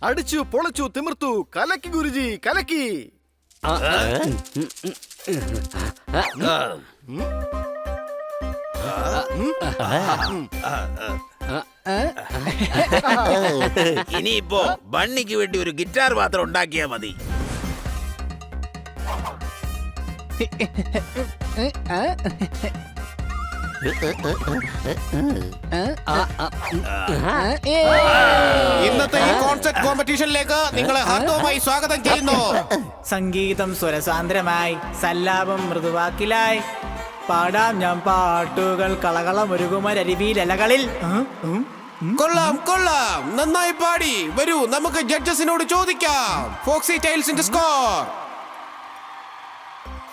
അടിച്ചു പൊളിച്ചു തിമിർത്തു. കലക്കി ഗുരുജി കലക്കി. ഇനിയിപ്പോ ബണ്ണിക്ക് വേണ്ടി ഒരു ഗിറ്റാർ മാത്രം ഉണ്ടാക്കിയാ മതി. ഇന്നത്തെ ഈ കോൺസെർട്ട് കോമ്പറ്റീഷനിലേക്ക് നിങ്ങളെ ഹാർദവമായി സ്വാഗതം ചെയ്യുന്നു. സംഗീതം സ്വരസാന്ദ്രമായി, സല്ലാപം മൃദുവാക്കിലായി, പാടാം ഞാൻ പാട്ടുകൾ കളകളമൊരുകുമരരുവിയിലകളിൽ. കൊള്ളാം കൊള്ളാം, നന്നായി പാടി. വരൂ നമുക്ക് ജഡ്ജസിനോട് ചോദിക്കാം. ഫോക്സി ടൈൽസിന്റെ സ്കോർ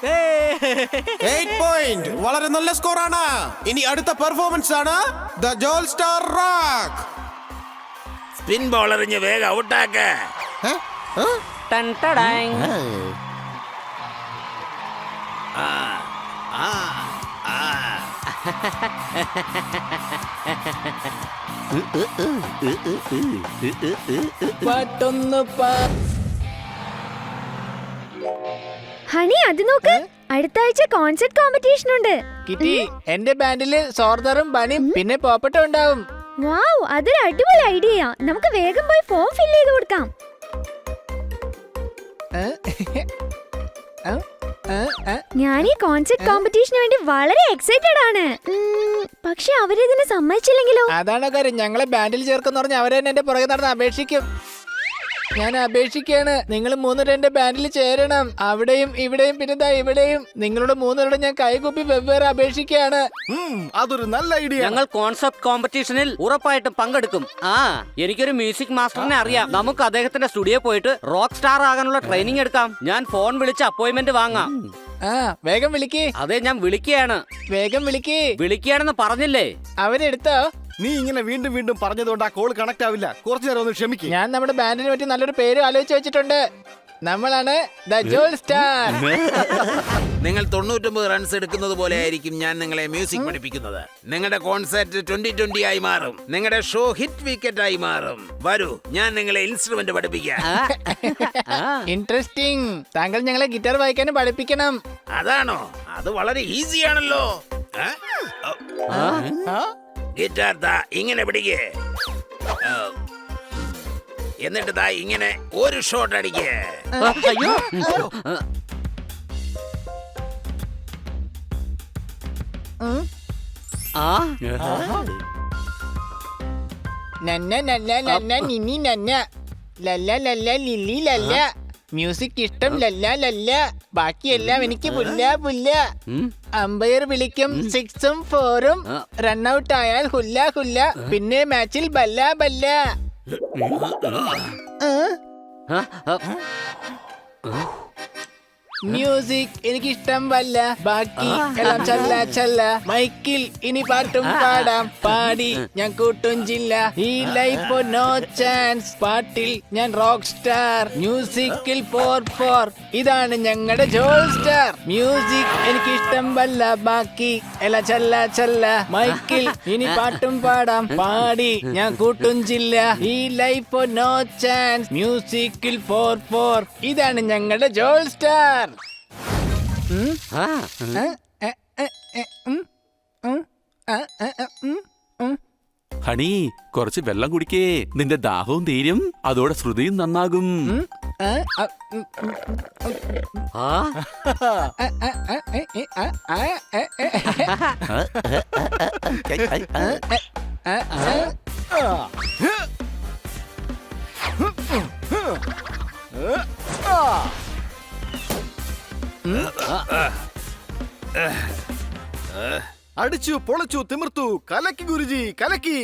8 പോയിന്റ്. വളരെ നല്ല സ്കോറാണ്. ഇനി അടുത്ത പെർഫോമൻസ് ആണ് ദ ജോൾ സ്റ്റാർ റോക്ക്. സ്പിൻ ബോൾ എറിഞ്ഞ് വേഗം ഔട്ടാക്ക. ഹണി അത് നോക്ക്, അടുത്ത ആഴ്ച കോൺസെർട്ട് കോമ്പറ്റീഷൻ ഉണ്ട്. കിറ്റി, എന്റെ ബാൻഡില് സോർദറും ബണിയും പിന്നെ പോപ്പട്ടും ഉണ്ടാവും. വാവ്, അതൊരു അടിപൊളി ഐഡിയ. നമുക്ക് വേഗം പോയി ഫോം ഫിൽ ചെയ്ത് കൊടുക്കാം. ഞാൻ ഈ കോൺസെർട്ട് കോമ്പറ്റീഷന് വേണ്ടി വളരെ എക്സൈറ്റഡ് ആണ്. പക്ഷെ അവരിതിന് സമ്മതിച്ചില്ലെങ്കിലോ? അതാണ് കാര്യം. ഞങ്ങളെ ബാൻഡിൽ ചേർക്കെന്ന് പറഞ്ഞ് അവരെ എന്റെ പുറകെ നടന്ന് അപേക്ഷിക്കും. ഞാൻ അപേക്ഷിക്കാണ്, നിങ്ങൾ 3 എന്റെ ബാൻഡിൽ ചേരണം. അവിടെയും ഇവിടെയും പിന്നെ ഇവിടെയും നിങ്ങളുടെ 3 ഞാൻ കൈകൂപ്പി വെവ്വേറെ അപേക്ഷിക്കാണ്. അതൊരു നല്ല ഐഡിയ. ഞങ്ങൾ കോൺസെപ്റ്റ് കോമ്പറ്റീഷനിൽ ഉറപ്പായിട്ടും പങ്കെടുക്കും. എനിക്കൊരു മ്യൂസിക് മാസ്റ്ററിനെ അറിയാം. നമുക്ക് അദ്ദേഹത്തിന്റെ സ്റ്റുഡിയോ പോയിട്ട് റോക്ക് സ്റ്റാർ ആകാനുള്ള ട്രെയിനിങ് എടുക്കാം. ഞാൻ ഫോൺ വിളിച്ച് അപ്പോയിന്റ്മെന്റ് വാങ്ങാം. വേഗം വിളിക്കേ. അതെ, ഞാൻ വിളിക്കുകയാണ്. വേഗം വിളിക്കേ. വിളിക്കുകയാണെന്ന് പറഞ്ഞില്ലേ? അവരെടുത്തോ? നീ ഇങ്ങനെ വീണ്ടും വീണ്ടും പറഞ്ഞതുകൊണ്ട് ആ കോൾ കണക്ട് ആവില്ല. കുറച്ചു നേരം ഒന്ന് ക്ഷമിക്കും. ഞാൻ നമ്മുടെ ബാൻഡിനെ പറ്റി നല്ലൊരു പേര് ആലോചിച്ച് വെച്ചിട്ടുണ്ട്. നമ്മളാണ് ദ ജോൾ സ്റ്റാർ. നിങ്ങൾ 99 റൺസ് എടുക്കുന്നത് പോലെ ആയിരിക്കും ഞാൻ നിങ്ങളെ മ്യൂസിക് പഠിപ്പിക്കുന്നത്. നിങ്ങളുടെ കോൺസെർട്ട് 2020 ആയി മാറും. നിങ്ങളുടെ ഷോ ഹിറ്റ് വിക്കറ്റ് ആയി മാറും. വരൂ, ഞാൻ നിങ്ങളെ ഇൻസ്ട്രുമെന്റ് പഠിപ്പിക്കാം. ഇൻട്രസ്റ്റിംഗ്. താങ്കൾ ഞങ്ങളെ ഗിറ്റാർ വായിക്കാനും പഠിപ്പിക്കണം. അതാണോ? അത് വളരെ ഈസിയാണല്ലോ. ഗിറ്റാർ ദാ ഇങ്ങനെ പിടിക്കേ, എന്നിട്ട് ദാ ഇങ്ങനെ ഒരു ഷോട്ട് അടിക്കേ. അയ്യോ, നന്ന നന്ന നന്ന നിന്നി നന്ന ലല്ല ലല്ല ലില്ലി ലല്ല. മ്യൂസിക് ഇഷ്ടം ലല്ല ലല്ല. ബാക്കിയെല്ലാം എനിക്ക് പുല്ല പുല്ല. അമ്പയർ വിളിക്കും 6ഉം 4ഉം. റൺഔട്ട് ആയാൽ ഹുല്ല ഹുല്ല. പിന്നെ മാച്ചിൽ ബല്ല ബല്ല. മ്യൂസിക് എനിക്ക് ഇഷ്ടം വല്ല. ബാക്കി എല്ലാം ചല്ല ചല്ല. മൈക്കിൽ ഇനി പാട്ടും പാടാം. പാടി ഞാൻ കൂട്ടും ജില്ല. ഈ ലൈഫ് നോ ചാൻസ്. പാട്ടിൽ ഞാൻ റോക്ക് സ്റ്റാർ. മ്യൂസിക്കിൽ 4 ഇതാണ് ഞങ്ങളുടെ ജോൾ സ്റ്റാർ. മ്യൂസിക് എനിക്ക് ഇഷ്ടം വല്ല. ബാക്കി എല്ലാം ചല്ല ചല്ല. മൈക്കിൽ ഇനി പാട്ടും പാടാം. പാടി ഞാൻ കൂട്ടും ജില്ല. ഈ ലൈഫ് നോ ചാൻസ്. മ്യൂസിക്കിൽ 4 ഇതാണ് ഞങ്ങളുടെ ജോൾ സ്റ്റാർ. ഹണി, കുറച്ച് വെള്ളം കുടിക്കേ. നിന്റെ ദാഹവും തീരും, അതോടെ ശ്രുതിയും നന്നാകും. അടിച്ചു പൊളിച്ചു തിമിർത്തു. കലക്കി ഗുരുജി കലക്കി.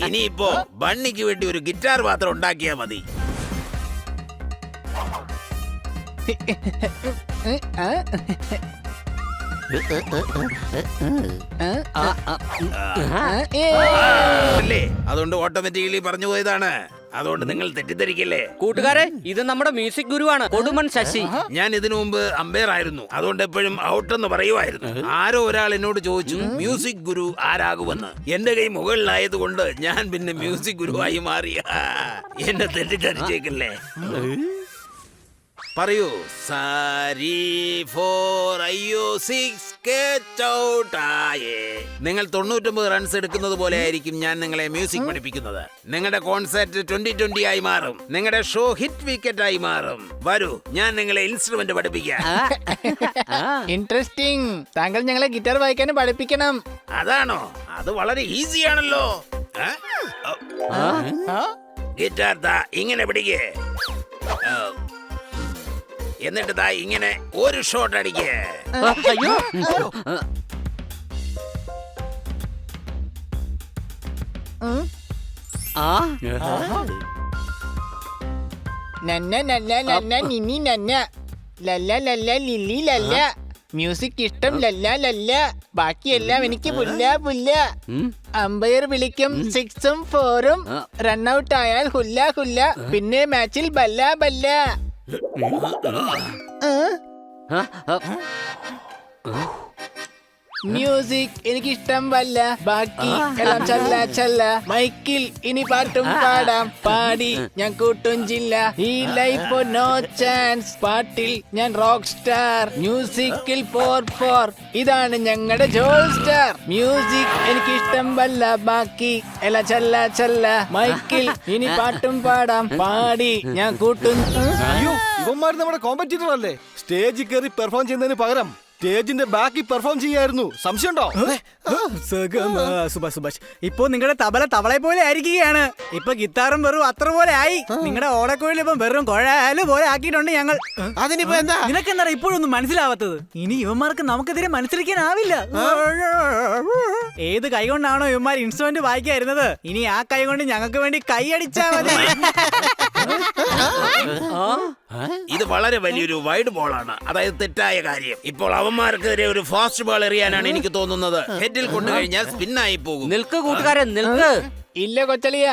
ഇനിയിപ്പോ ബണ്ണിക്ക് വേണ്ടി ഒരു ഗിറ്റാർ മാത്രം ഉണ്ടാക്കിയാ മതി. കേട്ടതല്ലേ, അതുകൊണ്ട് ഓട്ടോമാറ്റിക്കലി പറഞ്ഞു പോയതാണ്. അതുകൊണ്ട് നിങ്ങൾ തെറ്റിദ്ധരിക്കല്ലേ. കൂട്ടുകാരെ, ഇത് നമ്മുടെ മ്യൂസിക് ഗുരുവാണ്, കൊടുമൺ ശശി. ഞാൻ ഇതിനു മുമ്പ് അമ്പയർ ആയിരുന്നു, അതുകൊണ്ട് എപ്പോഴും ഔട്ട് എന്ന് പറയുമായിരുന്നു. ആരോ ഒരാൾ എന്നോട് ചോദിച്ചു മ്യൂസിക് ഗുരു ആരാകുമെന്ന്. എന്റെ കൈ മുകളിലായതുകൊണ്ട് ഞാൻ പിന്നെ മ്യൂസിക് ഗുരുവായി മാറി. എന്നെ തെറ്റിദ്ധരിച്ചേക്കല്ലേ. പറയൂ. സാരി ഫോർ അയ്യോ 6 ഗെറ്റ് ഔട്ട് ആയേ. നിങ്ങൾ 99 റൺസ് എടുക്കുന്നത് പോലെ ആയിരിക്കും ഞാൻ നിങ്ങളെ മ്യൂസിക് പഠിപ്പിക്കുന്നത്. നിങ്ങളുടെ കോൺസെർട്ട് 2020 ആയി മാറും. നിങ്ങളുടെ ഷോ ഹിറ്റ് വിക്കറ്റ് ആയി മാറും. വരൂ, ഞാൻ നിങ്ങളെ ഇൻസ്ട്രുമെന്റ് പഠിപ്പിക്കാം. ഇൻട്രസ്റ്റിംഗ്. താങ്കൾ ഞങ്ങളെ ഗിറ്റാർ വായിക്കാനും പഠിപ്പിക്കണം. അതാണോ? അത് വളരെ ഈസിയാണല്ലോ. ഗിറ്റാർ ദാ ഇങ്ങനെ പിടിക്കേ, എന്നിട്ട് ദാ ഇങ്ങനെ ഒരു ഷോട്ട് അടിക്കേ. അയ്യോ. ആ നന്ന നന്ന നന്ന നിന്നി നന്ന ലല്ല ലല്ല ലില്ലി ലല്ല. മ്യൂസിക് ഇഷ്ടം ലല്ല ലല്ല. ബാക്കിയെല്ലാം എനിക്ക് പുല്ല പുല്ല. അമ്പയർ വിളിക്കും 6ഉം 4ഉം. റണ്ണൌട്ട് ആയാൽ ഹുല്ല ഹുല്ല. പിന്നെ മാച്ചിൽ ബല്ല ബല്ല. മ്യൂസിക് എനിക്ക് ഇഷ്ടം വല്ല. ബാക്കി എല്ലാം ചല്ല ചല്ല. മൈക്കിൽ ഇനി പാട്ടും പാടാം. പാടി ഞാൻ കൂട്ടും ജില്ല. ഈ ലൈഫ് നോ ചാൻസ്. പാട്ടിൽ ഞാൻ റോക്ക് സ്റ്റാർ. മ്യൂസിക്കിൽ 4 ഇതാണ് ഞങ്ങളുടെ ജോൾ സ്റ്റാർ. മ്യൂസിക് എനിക്ക് ഇഷ്ടം വല്ല. ബാക്കി എല്ലാം ചല്ല ചല്ല. മൈക്കിൽ ഇനി പാട്ടും പാടാം. പാടി ഞാൻ കൂട്ടും. അയ്യോ, ഇവന്മാര് നമ്മുടെ കോമ്പറ്റീറ്റർ അല്ലേ? സ്റ്റേജിൽ കയറി പെർഫോം ചെയ്യുന്നതിന് പകരം സ്റ്റേജിന്റെ ബാക്കിൽ പെർഫോം ചെയ്യായിരുന്നു. സംശയമുണ്ടോ? സുഭാഷ് ഇപ്പൊ നിങ്ങളുടെ തവളെ പോലെ ആയിരിക്കുകയാണ്. ഇപ്പൊ ഗിത്താറും വെറും അത്ര പോലെ ആയി. നിങ്ങളുടെ ഓടക്കോഴിൽ ഇപ്പം വെറും കുഴല് പോലെ ആക്കിയിട്ടുണ്ട് ഞങ്ങൾ. അതിനിപ്പോ എന്താ? നിനക്കെന്താ ഇപ്പോഴൊന്നും മനസ്സിലാവാത്തത്? ഇനി ഇവന്മാർക്ക് നമുക്കെതിരെ മത്സരിക്കാനാവില്ല. ഏത് കൈ കൊണ്ടാണോ ഇവന്മാർ ഇൻസ്ട്രുമെന്റ് വായിക്കായിരുന്നത്, ഇനി ആ കൈ കൊണ്ട് ഞങ്ങൾക്ക് വേണ്ടി കൈ അടിച്ചാ മതി. ഇത് വളരെ വലിയൊരു വൈഡ് ബോളാണ്. അതായത് തെറ്റായ കാര്യം. ഇപ്പോൾ അവന്മാർക്കെതിരെ ഒരു ഫാസ്റ്റ് ബോൾ എറിയാനാണ് എനിക്ക് തോന്നുന്നത്. ഹെഡിൽ കൊണ്ടു കഴിഞ്ഞാൽ സ്പിന്നായി പോകും. നിൽക്ക് കൂട്ടുകാരെ, നിൽക്ക്. ഇല്ല കൊച്ചളിയ,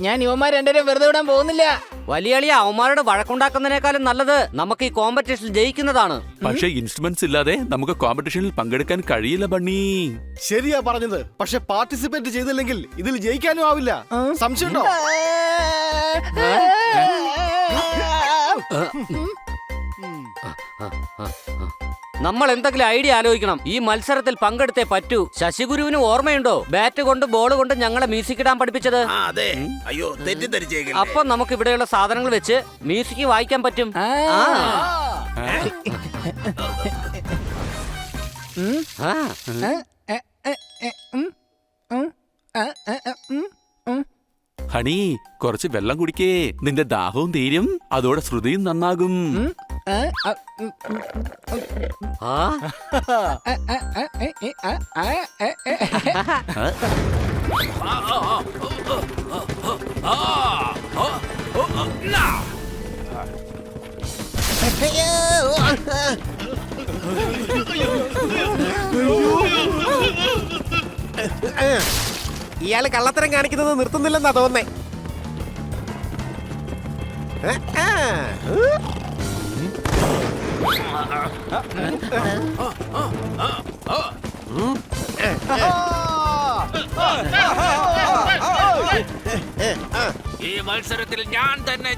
ഞാൻ ഇവന്മാർ രണ്ടുപേരും വെറുതെ വിടാൻ പോകുന്നില്ല. വലിയ അവന്മാരുടെ വഴക്കുണ്ടാക്കുന്നതിനേക്കാളും നല്ലത് നമുക്ക് ഈ കോമ്പറ്റീഷൻ ജയിക്കുന്നതാണ്. പക്ഷേ ഇൻസ്ട്രുമെന്റ്സ് ഇല്ലാതെ നമുക്ക് കോമ്പറ്റീഷനിൽ പങ്കെടുക്കാൻ കഴിയില്ല ബണ്ണി. ശരിയാ പറഞ്ഞത്. പക്ഷെ പാർട്ടിസിപ്പേറ്റ് ചെയ്തില്ലെങ്കിൽ ഇതിൽ ജയിക്കാനും ആവില്ല. സംശയമുണ്ടോ? നമ്മൾ എന്തെങ്കിലും ഐഡിയ ആലോചിക്കണം. ഈ മത്സരത്തിൽ പങ്കെടുത്തേ പറ്റൂ. ശശിഗുരുവിന് ഓർമ്മയുണ്ടോ ബാറ്റ് കൊണ്ട് ബോൾ കൊണ്ട് ഞങ്ങളെ മ്യൂസിക് ഇടാൻ പഠിപ്പിച്ചത്? അതെ. അയ്യോ, തെറ്റിദ്ധരിച്ചേക്കല്ലേ. അപ്പൊ നമുക്ക് ഇവിടെയുള്ള സാധനങ്ങൾ വെച്ച് മ്യൂസിക് വായിക്കാൻ പറ്റും. ഹണി, കുറച്ച് വെള്ളം കുടിക്കേ. നിന്റെ ദാഹവും തീരും, അതോടെ ശ്രുതിയും നന്നാകും. ഇയാള് കള്ളത്തരം കാണിക്കുന്നത് നിർത്തുന്നില്ലെന്നാ തോന്നേ. ഈ മത്സരത്തിൽ ഞാൻ തന്നെ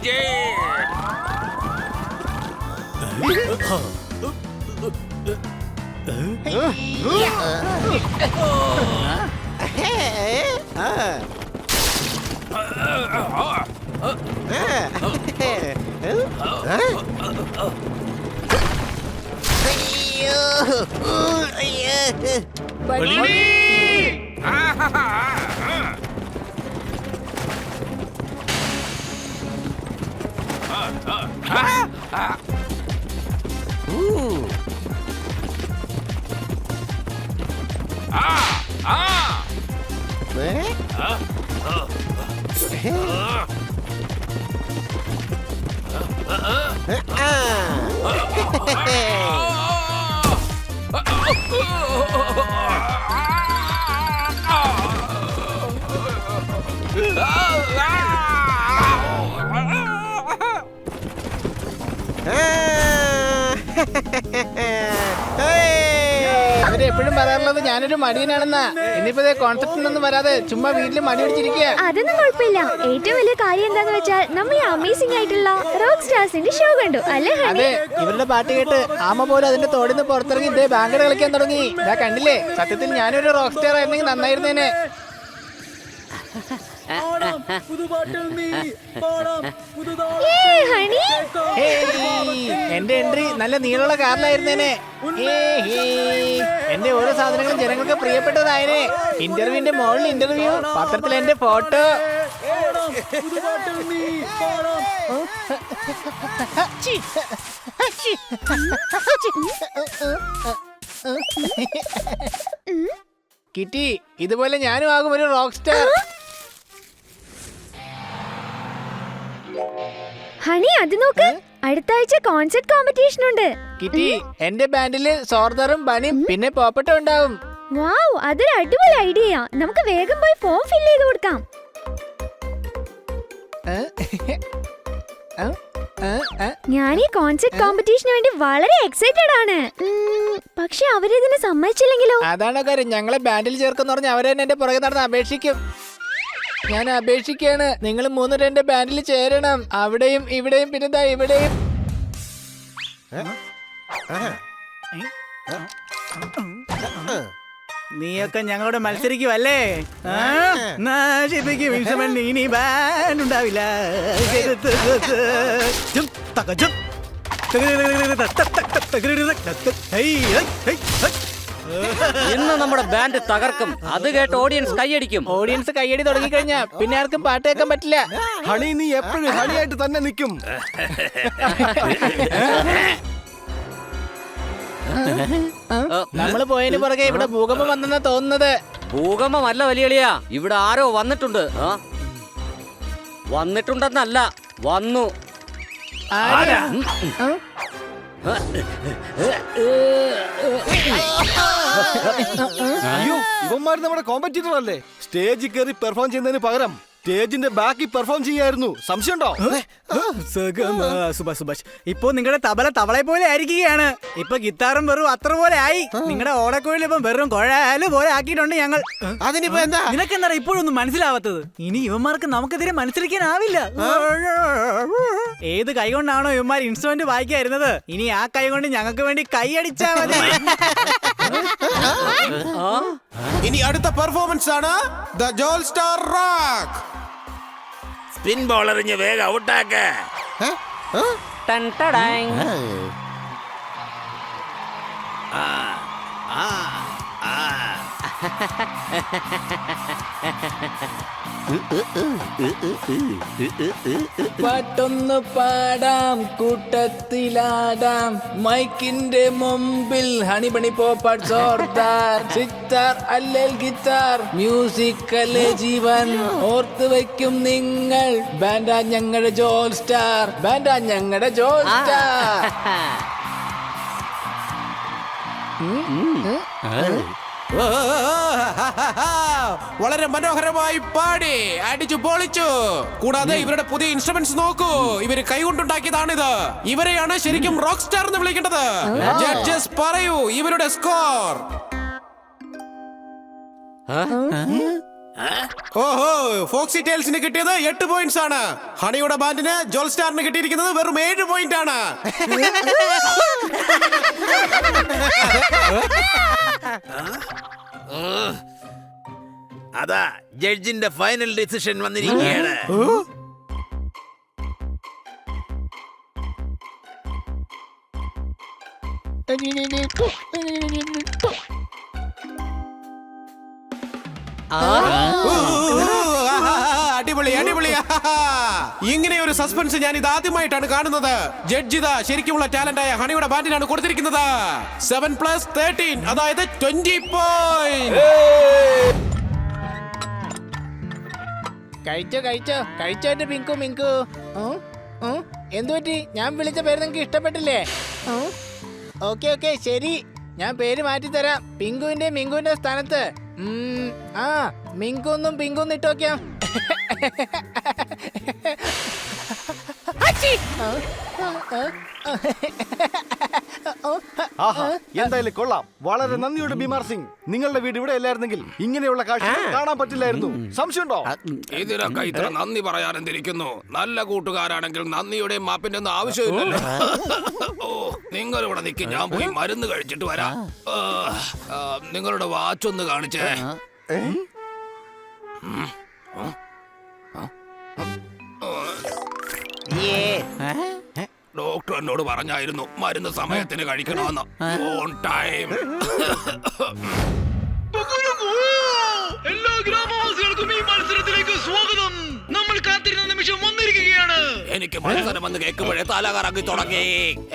അവരെപ്പോഴും പറയാറുള്ളത് ഞാനൊരു മടിയനാണെന്നാ. ഇനിയിപ്പോ കോൺസെപ്റ്റിനൊന്നും വരാതെ ചുമ്മാ വീട്ടിൽ മടി പിടിച്ചിരിക്കുക. അതൊന്നും കുഴപ്പമില്ല. ഏറ്റവും വലിയ കാര്യം എന്താന്ന് വെച്ചാൽ നമ്മൾ ഈ അമേസിംഗ് ആയിട്ടുള്ള റോക്ക് സ്റ്റാർസിന്റെ ഷോ കണ്ടു അല്ലേ ഹണി? അതെ, ഇവരുടെ പാട്ട് കേട്ട് ആമ പോലും അതിന്റെ തോടിന്ന് പുറത്തിറങ്ങി ഇതേ ബാങ്കർ കളിക്കാൻ തുടങ്ങി. ഇതാ കണ്ടില്ലേ, സത്യത്തിൽ ഞാനൊരു റോക്ക് സ്റ്റാർ ആയിരുന്നെങ്കിൽ നന്നായിരുന്നേനെ. ഏയ് ഹണി, എന്റെ എൻട്രി നല്ല നീളമുള്ള കാറിലായിരുന്നേനെ. എന്റെ ഓരോ സാധനങ്ങളും ജനങ്ങൾക്ക് പ്രിയപ്പെട്ടതായനെ. ഇന്റർവ്യൂവിന്റെ മുകളിൽ ഇന്റർവ്യൂ, പത്രത്തിൽ എന്റെ ഫോട്ടോ. കിറ്റി, ഇതുപോലെ ഞാനും ആകും ഒരു റോക്ക് സ്റ്റാർ. ഹണി അത് നോക്ക്, അടുത്ത ആഴ്ച കോൺസെർട്ട് കോമ്പറ്റീഷൻ ഉണ്ട്. കിറ്റി, എന്റെ ബാൻഡില് സോർദറും ബണിയും പിന്നെ പോപ്പട്ടും ഉണ്ടാവും. വാവ്, അതൊരു അടിപൊളി ഐഡിയ. നമുക്ക് വേഗം പോയി ഫോം ഫില്ല് ചെയ്ത് കൊടുക്കാം. ഞാൻ ഈ കോൺസെർട്ട് കോമ്പറ്റീഷന് വേണ്ടി വളരെ എക്സൈറ്റഡ് ആണ്. പക്ഷെ അവരിതിന് സമ്മതിച്ചില്ലെങ്കിലോ? അതാണ് കാര്യം. ഞങ്ങളെ ബാൻഡിൽ ചേർക്കെന്ന് പറഞ്ഞ അവരെ തന്നെ എന്റെ പുറകെ നടന്ന് അപേക്ഷിക്കും. ഞാൻ അപേക്ഷിക്കാണ്, നിങ്ങൾ 3 എന്റെ ബാൻഡിൽ ചേരണം. അവിടെയും ഇവിടെയും പിന്നെ ദാ ഇവിടെയും. നീയൊക്കെ ഞങ്ങളോട് മത്സരിക്കുവല്ലേ? നശിപ്പിക്കും ഇൻസ്ട്രുമെന്റ്, ഇനി ബാൻഡ് ഉണ്ടാവില്ല. ഇന്ന് നമ്മുടെ ബാൻഡ് തകർക്കും. അത് കേട്ട് ഓഡിയൻസ് കൈയടിക്കും. ഓഡിയൻസ് കയ്യടി തുടങ്ങിക്കഴിഞ്ഞാ പിന്നെ ആർക്കും പാട്ട് കേൾക്കാൻ പറ്റില്ല. ഹണി, നീ എപ്പോഴും ഹണിയായിട്ട് തന്നെ നിൽക്കും. നമ്മള് പോയതിന് പുറകെ ഇവിടെ ഭൂകമ്പം വന്നെന്നാ തോന്നുന്നത്. ഭൂകമ്പമല്ല വലിയളിയാ, ഇവിടെ ആരോ വന്നിട്ടുണ്ട്. വന്നിട്ടുണ്ടെന്നല്ല, വന്നു. ആരാ? അയ്യോ, ഇവന്മാര് നമ്മുടെ കോമ്പറ്റീറ്റർ അല്ലേ? സ്റ്റേജിൽ കയറി പെർഫോം ചെയ്യുന്നതിന് പകരം സ്റ്റേജിന്റെ ബാക്കിൽ പെർഫോം ചെയ്യായിരുന്നു. സംശയമുണ്ടോ? സുഭാഷ് സുഭാഷ്, ഇപ്പൊ നിങ്ങളുടെ തവളെ പോലെ ആയിരിക്കുകയാണ്. ഇപ്പൊ ഗിത്താറും വെറും അത്ര പോലെ ആയി. നിങ്ങളുടെ ഓടക്കോയിൽ ഇപ്പം വെറും കുഴാല് പോലെ ആക്കിയിട്ടുണ്ട് ഞങ്ങൾ. അതിനിപ്പോ എന്താ? നിനക്കെന്താ ഇപ്പോഴൊന്നും മനസ്സിലാവാത്തത്? ഇനി ഇവന്മാർക്ക് നമുക്കെതിരെ മത്സരിക്കാനാവില്ല. ഏത് കൈ കൊണ്ടാണോ ഇവന്മാർ ഇൻസ്ട്രുമെന്റ് വായിക്കായിരുന്നത്, ഇനി ആ കൈ കൊണ്ട് ഞങ്ങൾക്ക് വേണ്ടി കൈയടിച്ചാ മതി. ഇനി അടുത്ത പെർഫോമൻസ് ആണ് ദ ജോൾ സ്റ്റാർ റോക്ക്. സ്പിൻ ബോൾ എറിഞ്ഞ് വേഗം ഔട്ടാക്ക. ടൻ ടടാങ്. പാട്ടൊന്ന് പാടാം, കൂട്ടത്തിലാടാം, മൈക്കിന്റെ മുമ്പിൽ ഹണിബണി പോപ്പാട്ട് സോർദാർ. സിത്താർ അല്ലെങ്കിൽ ഗിത്താർ, മ്യൂസിക് അല്ലേ ജീവൻ. ഓർത്ത് വയ്ക്കും നിങ്ങൾ, ബാൻഡാ ഞങ്ങളുടെ ജോൾ സ്റ്റാർ, ബാൻഡാ ഞങ്ങളുടെ ജോൾ സ്റ്റാർ. വളരെ മനോഹരമായി പാടി അടിച്ചു പൊളിച്ചു. കൂടാതെ ഇവരുടെ പുതിയ ഇൻസ്ട്രുമെന്റ്സ് നോക്കൂ. ഇവര് കൈകൊണ്ടുണ്ടാക്കിയതാണിത്. ഇവരെയാണ് ശരിക്കും റോക്ക് സ്റ്റാർ എന്ന് വിളിക്കേണ്ടത്. ജഡ്ജസ് പറയൂ ഇവരുടെ സ്കോർ. ഓഹോ, ഫോക്സി ടെയിൽസിന് കിട്ടിയത് 8 പോയിന്റ്സ് ആണ്. ഹണിയുടെ ബാൻഡിന് ജോൾ സ്റ്റാറിന് കിട്ടിയിരിക്കുന്നത് വെറും 7 പോയിന്റ് ആണ്. അതാ ജഡ്ജിന്റെ ഫൈനൽ ഡിസിഷൻ വന്നിരിക്കുകയാണ്. അടിപൊളി അടിപൊളി. ഇങ്ങനെ ഒരു സസ്പെൻസ് ഞാൻ ഇത് ആദ്യമായിട്ടാണ് കാണുന്നത്. ജഡ്ജ് ഇതാ ശരിക്കുമുള്ള ടാലന്റായ ഹണിയുടെ ബാൻഡിനാണ് കൊടുത്തിരിക്കുന്നത് 7+13, അതായത് 20 പോയിന്റ്. കഴിച്ചോ കഴിച്ചോ കഴിച്ചോ എന്റെ പിങ്കു മിങ്കു. എന്തു പറ്റി? ഞാൻ വിളിച്ച പേര് നിങ്ങൾക്ക് ഇഷ്ടപ്പെട്ടില്ലേ? ഓക്കെ ഓക്കെ ശരി, ഞാൻ പേര് മാറ്റി തരാം. പിങ്കുവിന്റെ മിങ്കുവിന്റെ സ്ഥാനത്ത് മിങ്കുന്നും പിങ്കുന്നും ഇട്ടോക്കാം. ആഹാ, എന്തായാലും കൊള്ളാം. വളരെ നന്ദിയുണ്ട് ഭീമാർ സിംഗ്. നിങ്ങളുടെ വീട് ഇവിടെ അല്ലായിരുന്നെങ്കിൽ ഇങ്ങനെയുള്ള കാഴ്ച കാണാൻ പറ്റില്ലായിരുന്നു. സംശയമുണ്ടോ? ഇതിനൊക്കെ ഇത്ര നന്ദി പറയാൻ എന്തിരിക്കുന്നു? നല്ല കൂട്ടുകാരാണെങ്കിൽ നന്ദിയുടെയും മാപ്പിന്റെ ഒന്നും ആവശ്യമില്ലല്ലോ. ഓ, നിങ്ങൾ ഇവിടെ നിൽക്കി, ഞാൻ പോയി മരുന്ന് കഴിച്ചിട്ട് വരാം. നിങ്ങളുടെ വാച്ച് ഒന്ന് കാണിച്ചേ. ഡോക്ടർ എന്നോട് പറഞ്ഞായിരുന്നു മരുന്ന് സമയത്തിന് കഴിക്കണമെന്ന്. On time. എല്ലാ ഗ്രാമവാസികൾക്കും ഈ മത്സരത്തിലേക്ക് സ്വാഗതം. നമ്മൾ കാത്തിരുന്ന നിമിഷം വന്നിരിക്കുകയാണ്. എനിക്ക് മത്സരം എന്ന് കേൾക്കുമ്പോഴേ തല കറങ്ങി തുടങ്ങി.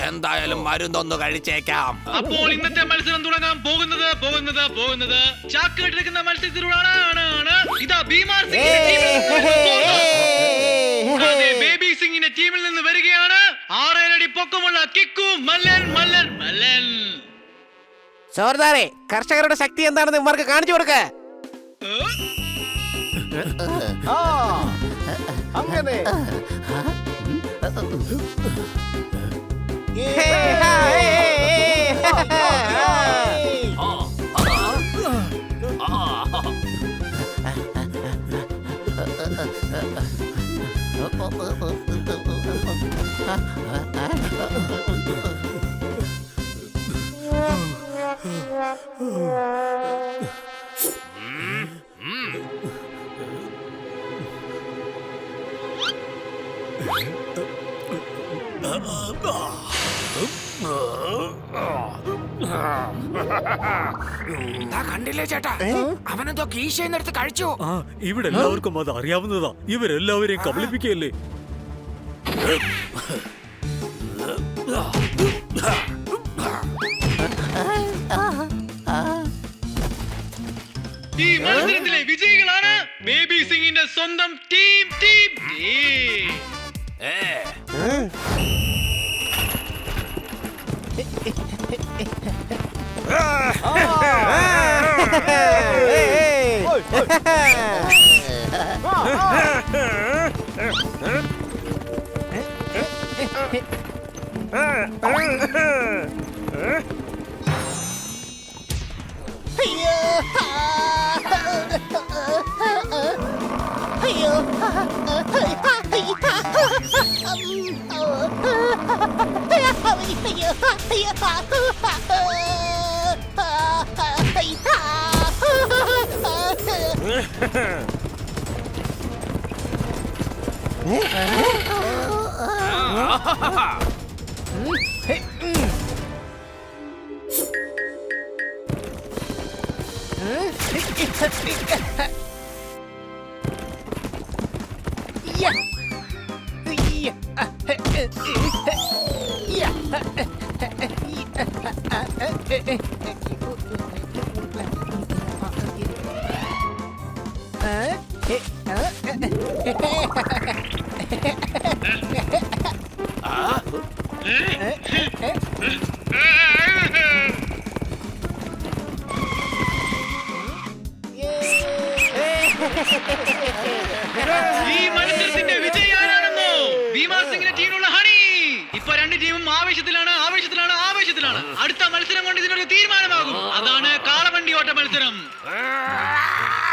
എന്തായാലും മരുന്നൊന്ന് കഴിച്ചേക്കാം. അപ്പോൾ ഇന്നത്തെ മത്സരം തുടങ്ങാൻ പോകുന്നത് ചാക്കേട്ടിരിക്കുന്ന മത്സരത്തിലൂടെയാണ്. ഇതാ ഭീമാർ സിംഗ് ബേബി സിംഗിന്റെ ടീമിൽ നിന്ന് വരികയാണ് 6 അടി പൊക്കമുള്ള കിക്കു മല്ലൻ. സോർദാരെ, കർഷകരുടെ ശക്തി എന്താണെന്ന് ഇവർക്ക് കാണിച്ചു കൊടുക്ക. ആ, അങ്ങനെ കണ്ടില്ലേ ചേട്ടാ, അവനെന്തോ കീശയെന്നെടുത്ത് കഴിച്ചു. ഇവിടെ എല്ലാവർക്കും അത് അറിയാവുന്നതാ. ഇവരെല്ലാവരെയും കബളിപ്പിക്കുകയല്ലേ. ഈ മത്സരത്തിലെ വിജയികളാണ് ബേബി സിംഗിന്റെ സ്വന്തം ടീം. ഈ മത്സരത്തിന്റെ വിജയാണെന്നോ ഭീമാർ സിംഗിന്റെ ടീമിലുള്ള ഹണി. ഇപ്പൊ രണ്ട് ടീമും ആവേശത്തിലാണ്. അടുത്ത മത്സരം കൊണ്ട് ഇതിനൊരു തീരുമാനമാകും. അതാണ് കാളവണ്ടി ഓട്ട മത്സരം.